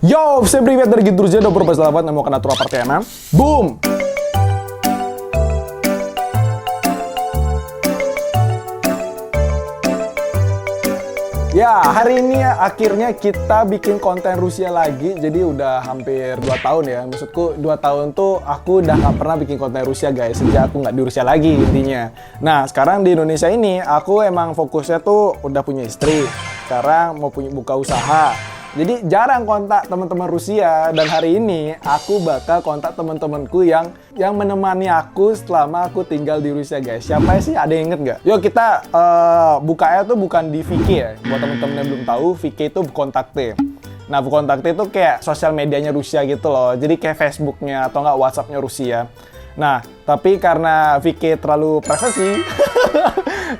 Yo, всем привет, дорогие друзья, добро пожаловать на мой канал Тура Partena. Boom! Ya, hari ini akhirnya kita bikin konten Rusia lagi. Jadi udah hampir 2 tahun ya. Maksudku 2 tahun tuh aku udah gak pernah bikin konten Rusia guys. Sejak aku nggak di Rusia lagi intinya. Nah, sekarang di Indonesia ini aku emang fokusnya tuh udah punya istri. Sekarang mau buka usaha. Jadi jarang kontak teman-teman Rusia, dan hari ini aku bakal kontak teman-temanku yang menemani aku selama aku tinggal di Rusia guys. Siapa sih? Ada yang inget nggak? Yuk kita bukanya tuh bukan di VK ya. Buat teman-teman yang belum tahu, VK itu Vkontakte. Nah, Vkontakte itu kayak sosial medianya Rusia gitu loh. Jadi kayak Facebooknya atau nggak WhatsAppnya Rusia. Nah, tapi karena VK terlalu privasi,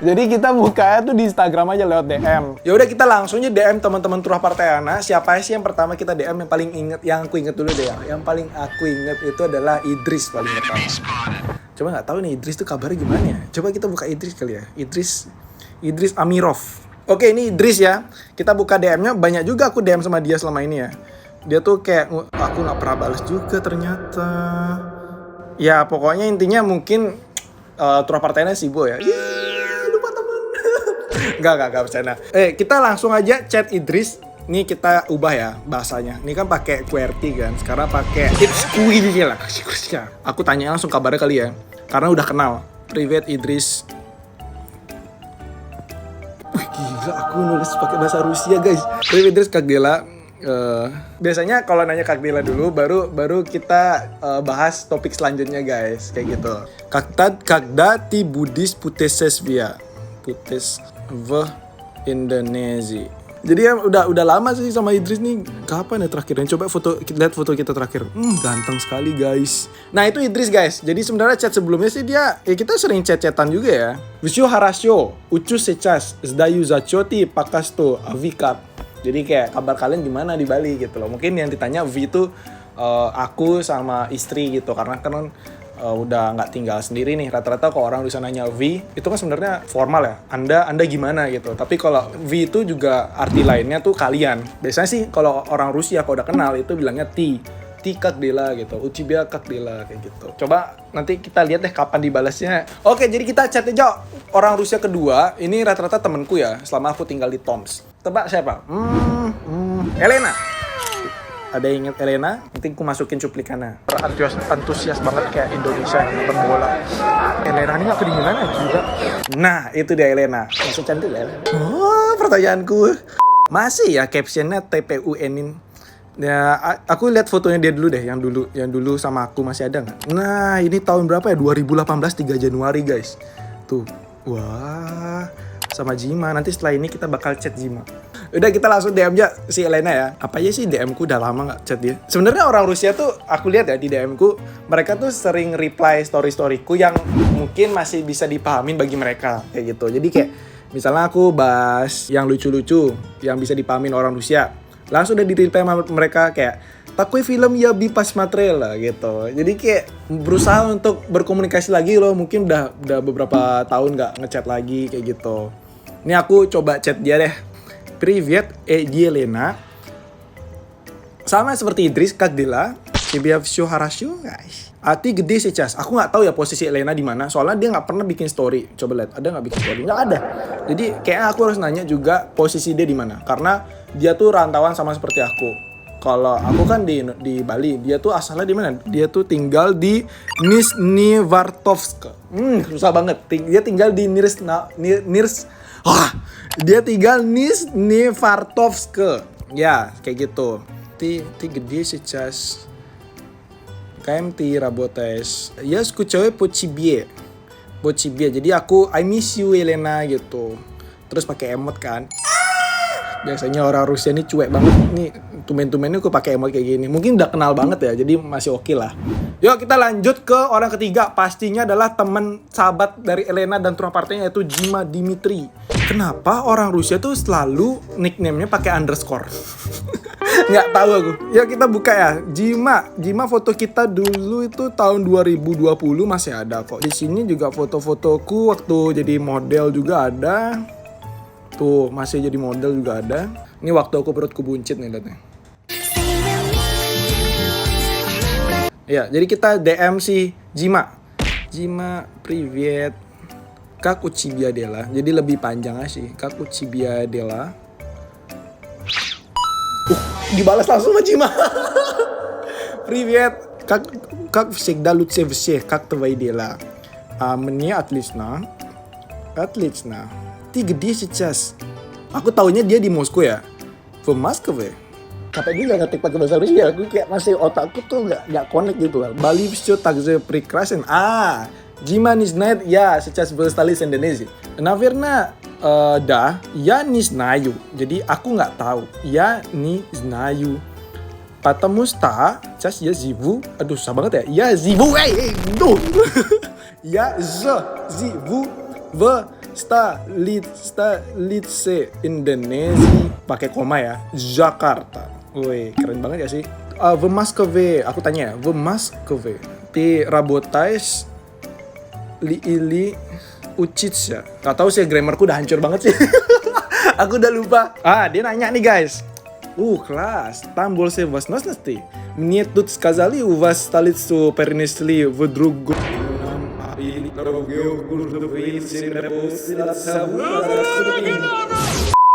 jadi kita bukanya tuh di Instagram aja lewat DM. Ya udah, kita langsung aja DM teman-teman Turas Partena. Siapa sih yang pertama kita DM yang paling inget? Yang aku inget dulu deh ya. Yang paling aku inget itu adalah Idris paling pertama. Coba nggak tahu nih Idris tuh kabarnya gimana ya? Coba kita buka Idris kali ya. Idris Amirov. Oke, ini Idris ya. Kita buka DM-nya, banyak juga aku DM sama dia selama ini ya. Dia tuh kayak aku nggak pernah balas juga ternyata. Ya pokoknya intinya mungkin Turas Partena sibuk ya. Lupa teman. Enggak bercanda. Kita langsung aja chat Idris. Nih kita ubah ya bahasanya. Ini kan pakai QWERTY kan. Sekarang pakai it's QWERTY lah. Aku tanya langsung kabarnya kali ya. Karena udah kenal. Privet Idris. Wih gila, aku nulis pakai bahasa Rusia guys. Privet Idris Kak Dela. Biasanya kalau nanya Kak Dela dulu, baru kita bahas topik selanjutnya guys, kayak gitu. Когда ты будешь путешествия в Indonesia. Jadi ya udah lama sih sama Idris nih. Kapan ya terakhirnya? Coba lihat foto kita terakhir. Ganteng sekali guys. Nah itu Idris guys. Jadi sebenarnya chat sebelumnya sih dia, ya kita sering chat-chatan juga ya. Всё хорошо. Учусь сейчас. Сдаю зачёты по касту Викап. Jadi kayak kabar kalian gimana di Bali gitu loh. Mungkin yang ditanya V itu aku sama istri gitu. Karena kan udah nggak tinggal sendiri nih. Rata-rata kalau orang di sana nanya V, itu kan sebenarnya formal ya. Anda gimana gitu. Tapi kalau V itu juga arti lainnya tuh kalian. Biasanya sih kalau orang Rusia kalau udah kenal itu bilangnya T Kak Dela gitu. Uchibia Kak Dela kayak gitu. Coba nanti kita lihat deh kapan dibalasnya. Oke, jadi kita chat aja orang Rusia kedua. Ini rata-rata temenku ya selama aku tinggal di Tomsk. Tebak siapa? Elena. Ada yang inget Elena? Nanti aku masukin cuplikannya. Antusias banget kayak Indonesia nonton bola. Elena ini gak kedinginan ya juga. Nah, itu dia Elena. Masih cantik lah Elena. Pertanyaanku. Masih ya captionnya TPUN-in. Ya, aku lihat fotonya dia dulu deh, yang dulu sama aku masih ada nggak? Nah, ini tahun berapa ya? 2018 3 Januari guys. Tuh, wah, sama Jima. Nanti setelah ini kita bakal chat Jima. Udah, kita langsung DM aja si Elena ya. Apa aja sih DM ku udah lama nggak chat dia. Sebenarnya orang Rusia tuh, aku lihat ya di DM ku, mereka tuh sering reply story-storyku yang mungkin masih bisa dipahamin bagi mereka kayak gitu. Jadi kayak misalnya aku bahas yang lucu-lucu, yang bisa dipahamin orang Rusia. Langsung udah di-reply sama mereka kayak takui film ya bipas material lah gitu. Jadi kayak berusaha untuk berkomunikasi lagi loh. Mungkin udah beberapa tahun nggak ngechat lagi kayak gitu. Ini aku coba chat dia deh. Привет, Елена. Sama seperti Idris, Kak Dela. Тебе всё хорошо, guys. А ты где сейчас? Aku nggak tahu ya posisi Elena di mana. Soalnya dia nggak pernah bikin story. Coba lihat, ada nggak bikin story? Nggak ada. Jadi kayaknya aku harus nanya juga posisi dia di mana. Karena dia tuh rantauan sama seperti aku. Kalau aku kan di Bali, dia tuh asalnya di mana? Dia tuh tinggal di Nizhnevartovsk. Susah banget. Dia tinggal di dia tinggal Nizhnevartovsk. Ya, kayak gitu. Ты где сейчас? Кем ты работаешь? Я скучаю по тебе. Jadi aku I miss you Elena gitu. Terus pakai emot kan. Biasanya orang Rusia ini cuek banget nih. Tumen-tumennya aku pakai emot kayak gini. Mungkin udah kenal banget ya. Jadi masih oke lah. Yuk kita lanjut ke orang ketiga. Pastinya adalah teman sahabat dari Elena dan Turas Partena, yaitu Jima Dimitri. Kenapa orang Rusia tuh selalu nickname-nya pakai underscore? Nggak tahu aku. Ya kita buka ya. Jima foto kita dulu itu tahun 2020 masih ada kok. Di sini juga foto-fotoku waktu jadi model juga ada. Tuh, masih jadi model juga ada. Ini waktu aku perutku buncit nih, lihat nih. Ya, jadi kita DM si Jima. Jima, привет. Как у тебя дела? Jadi lebih panjang sih. Как у тебя дела? Dibalas langsung sama Jima. Привет. Как всегда лучше всех. Как твои дела? Мне отлично. Отлично. Ты где сейчас? Aku taunya dia di Moskow ya. В Москве. Kata dia nggak ngetik pakai bahasa Rusia, aku kayak masih otakku tuh nggak connect gitu lah. Bali все также прекрасен. Дима не знает, я сейчас в столице Индонезии. Наверное, да, я не знаю. Jadi aku nggak tahu. Я не знаю. Потому что сейчас я живу. Aduh, susah banget ya. Я живу, Я живу в столице Индонезии. Pakai koma ya. Jakarta. Woi, keren banget ya sih. В Москве, aku tanya ya, в Москве. Ты работаешь или учишься? Gak tahu sih, grammarku udah hancur banget sih. Aku udah lupa. Dia nanya nih guys. Класс, там больше возможностей. Мне тут сказали, у вас столицу перенесли в другую.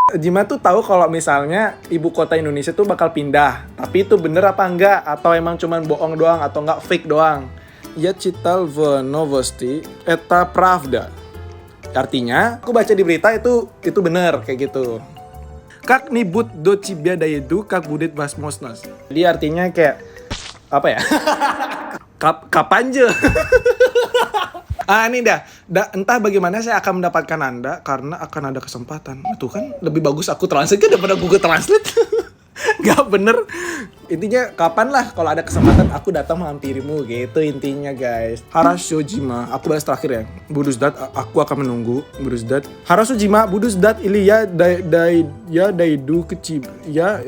Jima tuh tahu kalau misalnya ibu kota Indonesia tuh bakal pindah. Tapi itu bener apa enggak? Atau emang cuman bohong doang atau enggak fake doang? Я читал в новости, это правда. Artinya, aku baca di berita itu bener kayak gitu. Как-нибудь до тебя дойду, как будет возможность. Jadi artinya kayak apa ya? Kapan aja? Ini dah. Entah bagaimana saya akan mendapatkan Anda karena akan ada kesempatan. Itu kan lebih bagus aku translate kan daripada Google Translate. Gak bener. Intinya kapan lah kalau ada kesempatan aku datang menghampirimu gitu intinya guys. Harasho Jima. Aku bahas terakhir ya. Budusdat aku akan menunggu. Budusdat. Harasho Jima. Budusdat ili ya daidu kecil. Ya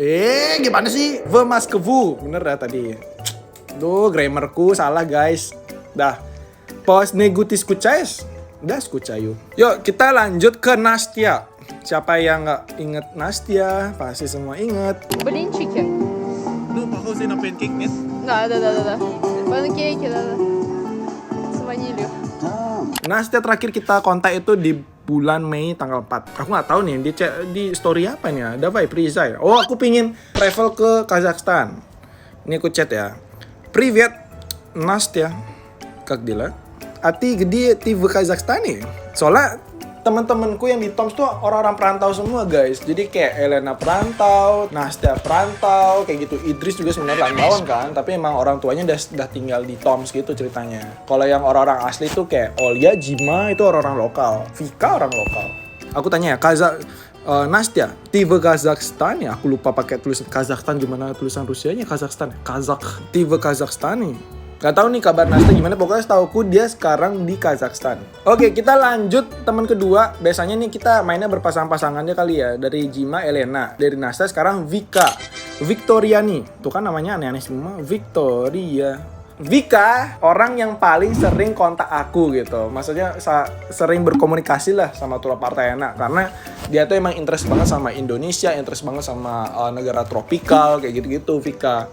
gimana sih? V Maskevu. Bener ya tadi. Duh grammarku salah guys. Dah. Pos negutis kucais. Udah skucayu. Yuk kita lanjut ke Nastya. Siapa yang nggak inget Nastya? Pasti semua inget. Блинчики? Lu похожий на pancake, нет? Да. Панкейки, да. С ванилью. Nastya terakhir kita kontak itu di bulan Mei tanggal 4. Aku nggak tahu nih di story apa nih ya. Давай, приезжай. Oh, aku pingin travel ke Kazakhstan. Ini aku chat ya. Привет, Nastya. Как дела? Ati gede di Kazakhstan. Soalnya teman-temanku yang di Toms tuh orang-orang perantau semua guys. Jadi kayak Elena perantau, Nastya perantau, kayak gitu. Idris juga sebenarnya rantauan kan, tapi emang orang tuanya udah tinggal di Toms gitu ceritanya. Kalau yang orang-orang asli tuh kayak Olya, Jima itu orang-orang lokal, Vika orang lokal. Aku tanya ya, Nastya, di Kazakhstan ya? Aku lupa pakai tulisan Kazakhstan gimana tulisan Rusianya Kazakhstan. Di Kazakhstan nih. Gak tahu nih kabar Nastya gimana, pokoknya setauku dia sekarang di Kazakhstan. Oke, kita lanjut teman kedua. Biasanya nih kita mainnya berpasang-pasangannya kali ya. Dari Jima, Elena. Dari Nastya sekarang Vika. Victoriani. Tuh kan namanya aneh-aneh semua. Victoria. Vika, orang yang paling sering kontak aku gitu. Maksudnya sering berkomunikasi lah sama Tula Partayana. Karena dia tuh emang interest banget sama Indonesia, interest banget sama negara tropikal, kayak gitu-gitu Vika.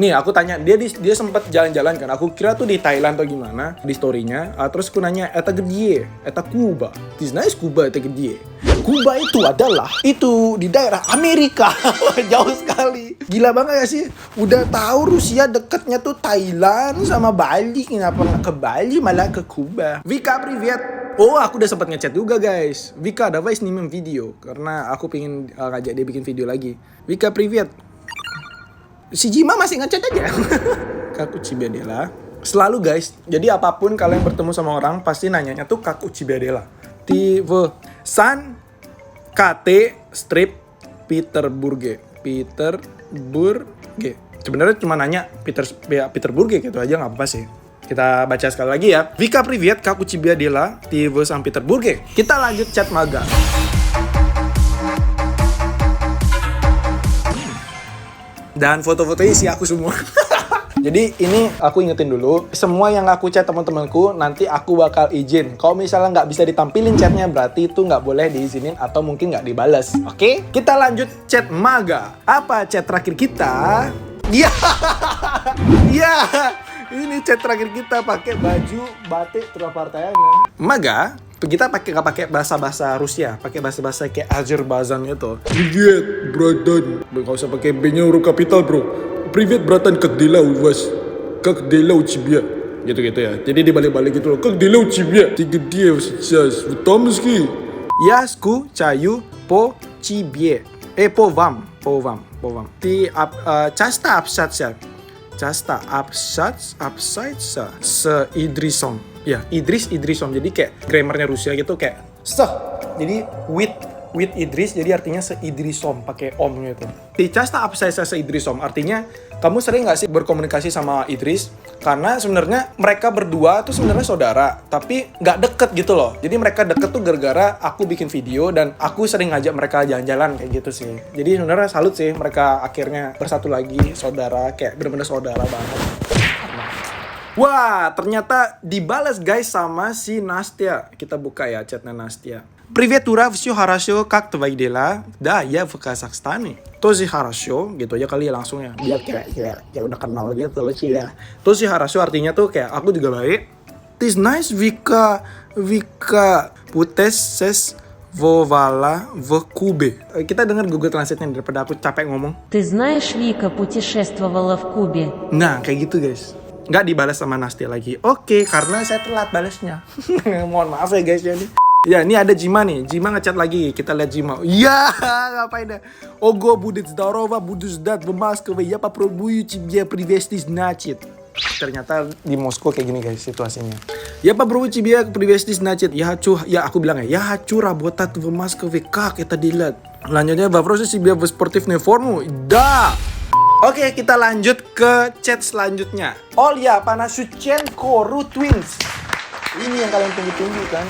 Nih aku tanya, dia sempet jalan-jalan kan. Aku kira tuh di Thailand atau gimana, di story-nya. Terus aku nanya, eta gede, eta Kuba. Ти знаешь Kuba, eta gede. Kuba itu adalah di daerah Amerika. Jauh sekali. Gila banget ya sih. Udah tahu Rusia deketnya tuh Thailand sama Bali. Kenapa nggak ke Bali malah ke Kuba? Vika, привет. Oh, aku udah sempat ngechat juga guys. Vika, давай снимем video. Karena aku pengen ngajak dia bikin video lagi. Vika, привет. Si Jima masih ngechat aja. Как у тебя дела? Selalu guys. Jadi apapun kalian bertemu sama orang pasti nanyanya tuh как у тебя дела. Ти в San KT strip Peterburg. Sebenarnya cuma nanya Peterburg gitu aja, nggak apa-apa sih. Kita baca sekali lagi ya. Vika, привет, как у тебя дела? Ты в Санкт-Петербурге. Kita lanjut chat magang. Dan foto-fotonya isi aku semua. Jadi ini aku ingetin dulu, semua yang aku chat teman-temanku nanti aku bakal izin. Kalau misalnya nggak bisa ditampilin chatnya, berarti itu nggak boleh diizinin atau mungkin nggak dibales. Oke? Kita lanjut chat maga. Apa chat terakhir kita? Iya, Ini chat terakhir kita pakai baju batik Trapartayana. Maga, kita nggak pakai bahasa Rusia, pakai bahasa kayak Azerbaijan gitu. Привет, братан. Gak usah pakai B-nya huruf kapital, bro. Привет, братан, как дела у вас? Как дела у тебя? Gitu-gitu ya. Jadi dibalik-balik gitu loh. Как дела у тебя? Ты где сейчас? В Томске? Я скучаю по тебе. По вам. Ты часто общаться? Часто общаться с Идрисом. Ya, Idrisom. Jadi kayak grammarnya Rusia gitu kayak Jadi with Idris jadi artinya se-Idrisom pakai om gitu. Ти часто общаешься с Идрисом artinya kamu sering nggak sih berkomunikasi sama Idris? Karena sebenarnya mereka berdua tuh sebenarnya saudara, tapi nggak deket gitu loh. Jadi mereka deket tuh gara-gara aku bikin video dan aku sering ngajak mereka jalan-jalan kayak gitu sih. Jadi sebenarnya salut sih mereka akhirnya bersatu lagi, saudara, kayak bener-bener saudara banget. Wah, ternyata dibalas guys sama si Nastya. Kita buka ya chatnya Nastya. Привет, Ура, все хорошо, как твои дела? Да, я в Казахстане. Тоже хорошо, gitu aja kali ya langsung ya. Biar kayak ya udah kenal gitu loh sih ya. Тоже хорошо artinya tuh kayak aku juga baik. This nice Vika путешествовала в Кубе. Kita dengar Google Translate-nya daripada aku capek ngomong. Ты знаешь, Вика путешествовала в Кубе. Nah, kayak gitu guys. Nggak dibalas sama Nastya lagi. Oke, karena saya telat balasnya. Mohon maaf ya guys ya nih. Ya, ini ada Jima nih. Jima ngechat lagi. Kita lihat Jima. Ya, ngapain dah? Ого, будет здорово, буду ждать в Москве. Я попробую тебе привезти, значит. Ternyata di Moskow kayak gini guys situasinya. Я попробую тебе привезти, значит. Aku bilang ya хочу работать в Москве. Как это делать? Lanjutnya, вопрос себе в спортивную форму. Да. Oke, kita lanjut ke chat selanjutnya. Olya Panasuchenko, Ru Twins. Ini yang kalian tunggu-tunggu kan.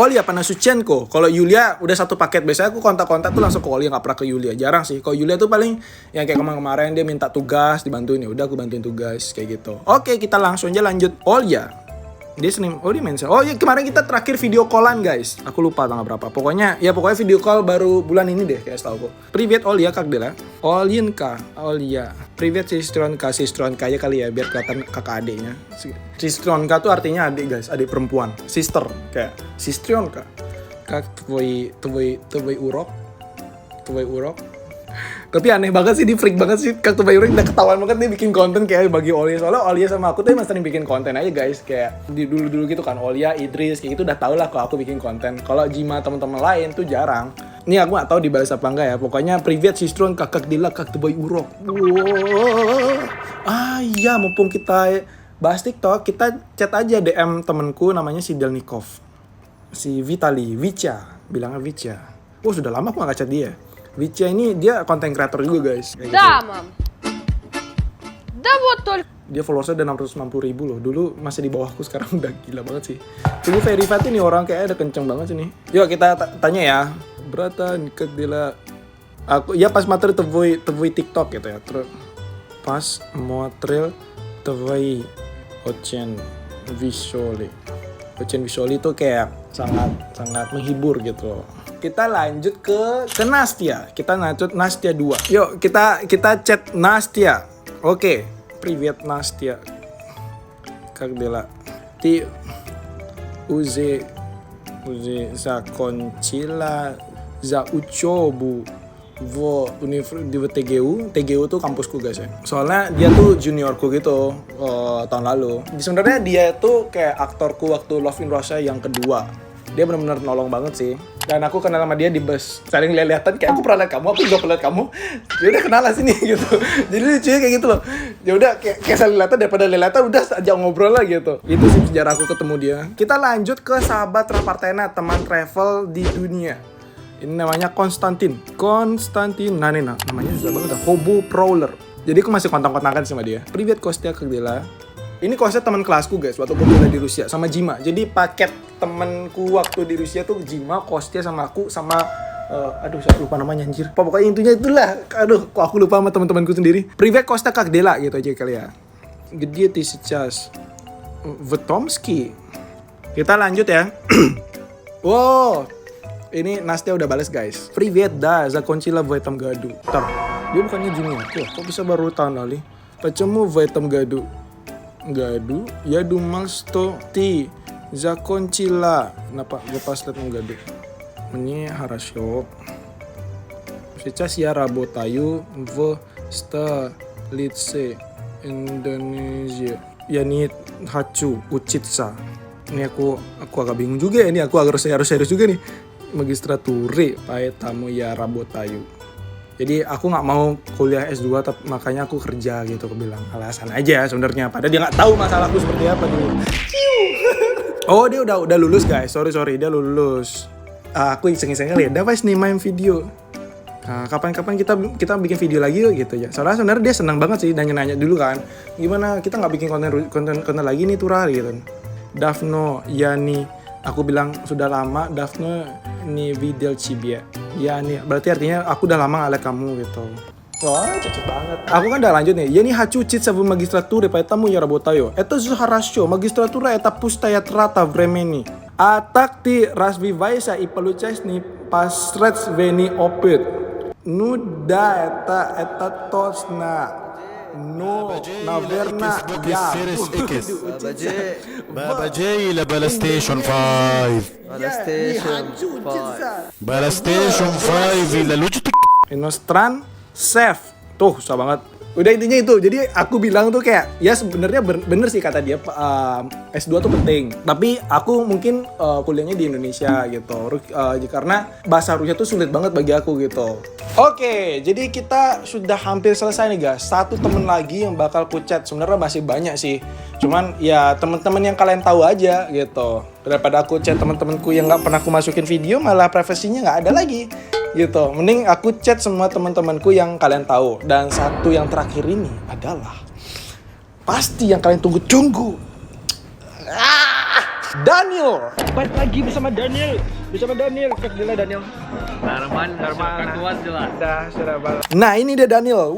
Olya Panasuchenko. Kalau Yulia udah satu paket. Biasanya aku kontak-kontak tuh langsung ke Olya, nggak pernah ke Yulia. Jarang sih. Kalau Yulia tuh paling yang kayak kemarin-kemarin dia minta tugas dibantuin, ya udah aku bantuin tugas kayak gitu. Oke, kita langsung aja lanjut. Olya. Dia mention. Oh iya, kemarin kita terakhir video callan guys. Aku lupa tanggal berapa. Pokoknya video call baru bulan ini deh kayak setahu aku. Привет, Olya, как дела? Olinka, Olya. Привет, сестренка ya kali ya biar kelihatan kakak adiknya. Sestronka tuh artinya adik guys, adik perempuan. Sister kayak сестренка. Как твой урок? Tapi aneh banget sih, di freak banget sih. Kak Tubayuri udah ketahuan banget dia bikin konten kayak bagi Olya. Soalnya Olya sama aku tuh emang sering bikin konten aja guys. Kayak di dulu-dulu gitu kan. Olya, Idris, kayak gitu udah tau lah kalau aku bikin konten. Kalau Jima teman-teman lain tuh jarang. Ini aku gak tahu dibalas apa enggak ya. Pokoknya привет, сестрон, как дела, как твой урок? Iya, mumpung kita bahas TikTok, kita chat aja DM temenku namanya si Delnikov. Si Vicha. Bilangnya Vicha. Sudah lama aku gak chat dia. Vicha ini dia konten creator juga guys. Да, мам. Да вот только. Dia followersnya udah 690 ribu loh. Dulu masih di bawahku, sekarang udah gila banget sih. Tunggu verified ini orang kayak ada kenceng banget sih nih. Yuk kita tanya ya. Bratan, kedila. Aku ya pas material tvoi TikTok gitu ya. Terus pas material tvoi Ocen Visuali. Ocen Visuali itu kayak sangat menghibur gitu loh. Kita lanjut ke Nastya. Kita lanjut Nastya 2. Yuk, kita chat Nastya. Oke. Привет, Nastya. Как дела? Ты уже закончила за учебу в TGU. TGU tuh kampusku guys ya. Soalnya dia tuh juniorku gitu tahun lalu. Sebenarnya dia tuh kayak aktorku waktu Love in Russia yang kedua. Dia benar-benar nolong banget sih. Dan aku kenal sama dia di bus. Saling lihat-lihatan kayak aku pernah lihat kamu, aku juga pernah lihat kamu. Ya udah kenal lah sini gitu. Jadi lucunya kayak gitu loh. Ya udah kayak saling lihatan daripada lihatan udah aja ngobrol lah gitu. Itu sih sejarah aku ketemu dia. Kita lanjut ke sahabat Trapartayana, teman travel di dunia. Ini namanya Konstantin. Nah nih namanya susah banget. Hobo Prowler. Jadi aku masih kontak-kontakan sama dia. Привет, Kostya, как дела? Ini Kostya teman kelasku guys, waktu aku kuliah di Rusia sama Jima. Jadi paket temanku waktu di Rusia tuh Jima, Kostya sama aku sama saya lupa namanya anjir. Pokoknya intinya itulah. Kok aku lupa sama teman-temanku sendiri. Привет, Kostya, как дела gitu aja kali ya. Где ты сейчас? В Томске. Kita lanjut ya. Wow. Ini Nastya udah balas guys. Привет, да, закончила в этом году. Dia bukannya junior. Kok bisa baru tahun kali? Почему в этом году? Gadu, я думал, что ты закончила. Kenapa gue pas liat Gadu? Ini хорошо. Сейчас я работаю в столице Indonesia. Я не хочу учиться. Ini aku agak bingung juga ya, ini aku harus serius juga nih. Magistrature, поэтому я работаю. Jadi aku nggak mau kuliah S2, tapi makanya aku kerja gitu, aku bilang. Alasan aja sebenarnya, padahal dia nggak tahu masalahku seperti apa dulu. Oh, dia udah lulus guys, sorry dia lulus. Aku iseng-iseng kali ya, dapat nih main video. Kapan-kapan kita bikin video lagi yuk gitu ya. Soalnya sebenarnya dia senang banget sih, nanya dulu kan, gimana kita nggak bikin konten lagi nih Tura gitu. Davno, ya nih, aku bilang sudah lama Davno nih video cibia. Ya nih, berarti artinya aku udah lama ngeliat kamu gitu. Wah, cocok banget. Aku kan udah lanjut nih. Я не хочу учиться в магистратуре, поэтому я работаю. Это же хорошо. Магистратура это пустая трата времени. А так ты развиваешься и получаешь непосредственный опыт. Ну да, это точно. Но, наверное, я буду учиться. باباجي إلى بلايستيشن 5. Я не хочу учиться. بلايستيشن 5 إلى لوجيتك. Inostran chef. Tuh, susah banget. Udah intinya itu. Jadi aku bilang tuh kayak, ya sebenarnya bener sih kata dia, S2 tuh penting. Tapi aku mungkin kuliahnya di Indonesia gitu. Karena bahasa Rusia tuh sulit banget bagi aku gitu. Oke, jadi kita sudah hampir selesai nih guys. Satu temen lagi yang bakal ku chat. Sebenarnya masih banyak sih. Cuman ya temen-temen yang kalian tahu aja gitu. Daripada aku chat temen-temenku yang nggak pernah aku masukin video, malah privasinya nggak ada lagi. Gitu, mending aku chat semua teman-temanku yang kalian tahu. Dan satu yang terakhir ini adalah pasti yang kalian tunggu-tunggu. Daniel. Baik lagi bersama Daniel. Kedila Daniel. Нормально, как у вас дела? Nah, ini dia Daniel.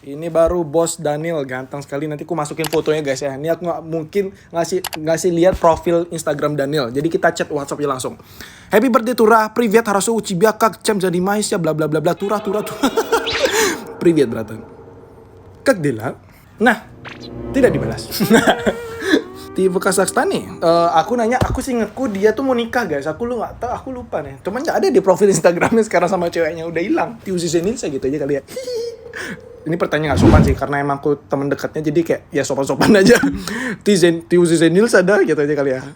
Ini baru bos Daniel, ganteng sekali. Nanti aku masukin fotonya guys ya. Ini aku nggak mungkin ngasih lihat profil Instagram Daniel. Jadi kita chat WhatsApp-nya langsung. Happy birthday Tura, привет, хорошо у тебя, как чем занимаешься, bla bla bla bla, Tura. Привет, bratан. Как дела? Nah, tidak dibalas. Di Kazakhstan nih, aku nanya, aku sih ingetku dia tuh mau nikah guys. Aku lupa nih. Cuman nggak ada di profil Instagramnya sekarang sama ceweknya, udah hilang. Tiusi Senilsa gitu aja kali ya. Ini pertanyaan nggak sopan sih, karena emang aku temen dekatnya, jadi kayak ya sopan-sopan aja. Tiusi Senilsa dah gitu aja kali ya.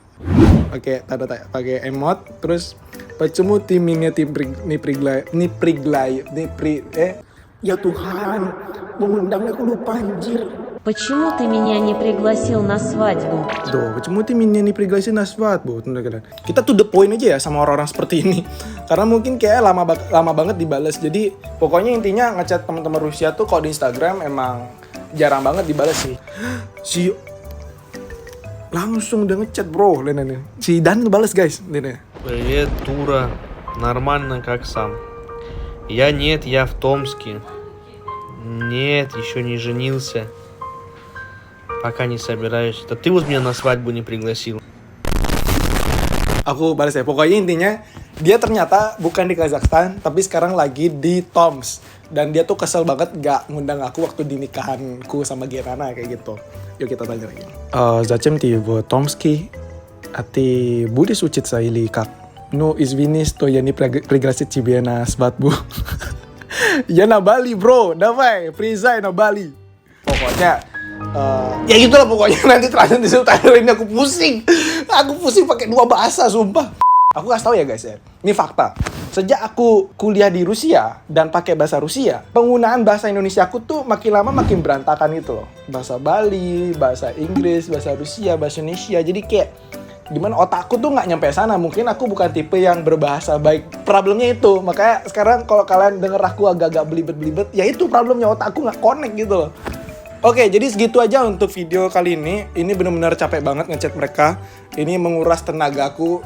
Pakai pakai emot, terus почему ты меня ya Tuhan, mengundangnya aku lupa anjir. Почему ты меня не пригласил на свадьбу? Duh, почему ты меня не пригласил на свадьбу? Kita to the point aja ya sama orang-orang seperti ini. Karena mungkin kayak lama banget dibales. Jadi pokoknya intinya ngechat teman-teman Rusia tuh kalau di Instagram emang jarang banget dibales sih. Si langsung udah ngechat bro, lihat. Si Dan bales guys, lihat. Привет, Тура. Нормально, как сам? Я в Томске. Нет, еще не женился. Пока не собираюсь. Да ты вот меня на свадьбу не пригласил. Aku balas ya. Pokoknya intinya dia ternyata bukan di Kazakhstan, tapi sekarang lagi di Tomsk. Dan dia tuh kesel banget gak ngundang aku waktu di nikahanku sama Gerana kayak gitu. Yuk kita tanya lagi. Zачем ты в Томске? А ты будешь учиться или как? Ну, извини, что я не пригласил тебя на свадьбу. Ya na Bali bro, давай, приезжай на Bali. Pokoknya ya gitulah pokoknya, nanti terakhir disuruh ini aku pusing pakai dua bahasa sumpah. Aku kasih tahu ya guys ya, ini fakta. Sejak aku kuliah di Rusia dan pakai bahasa Rusia, penggunaan bahasa Indonesia aku tuh makin lama makin berantakan gitu loh. Bahasa Bali, bahasa Inggris, bahasa Rusia, bahasa Indonesia. Jadi kayak gimana, otakku tuh nggak nyampe sana. Mungkin aku bukan tipe yang berbahasa baik. Problemnya itu. Makanya sekarang kalau kalian denger aku agak-agak belibet-belibet, ya itu problemnya, otakku nggak connect gitu loh. Oke, jadi segitu aja untuk video kali ini. Ini benar-benar capek banget ngechat mereka. Ini menguras tenagaku,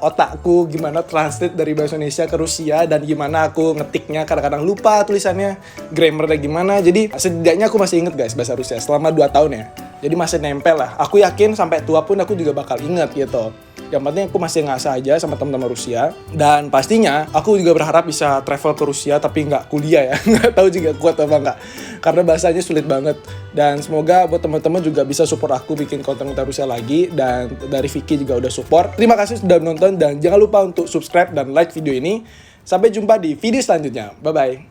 otakku, gimana translate dari bahasa Indonesia ke Rusia, dan gimana aku ngetiknya kadang-kadang lupa tulisannya, grammarnya gimana. Jadi setidaknya aku masih inget guys bahasa Rusia selama 2 tahun ya. Jadi masih nempel lah. Aku yakin sampai tua pun aku juga bakal inget gitu. Yang penting aku masih ngasah aja sama teman-teman Rusia. Dan pastinya aku juga berharap bisa travel ke Rusia tapi nggak kuliah ya. Nggak tahu juga kuat apa nggak. Karena bahasanya sulit banget. Dan semoga buat teman-teman juga bisa support aku bikin konten-konten Rusia lagi. Dan dari Vicky juga udah support. Terima kasih sudah menonton dan jangan lupa untuk subscribe dan like video ini. Sampai jumpa di video selanjutnya. Bye-bye.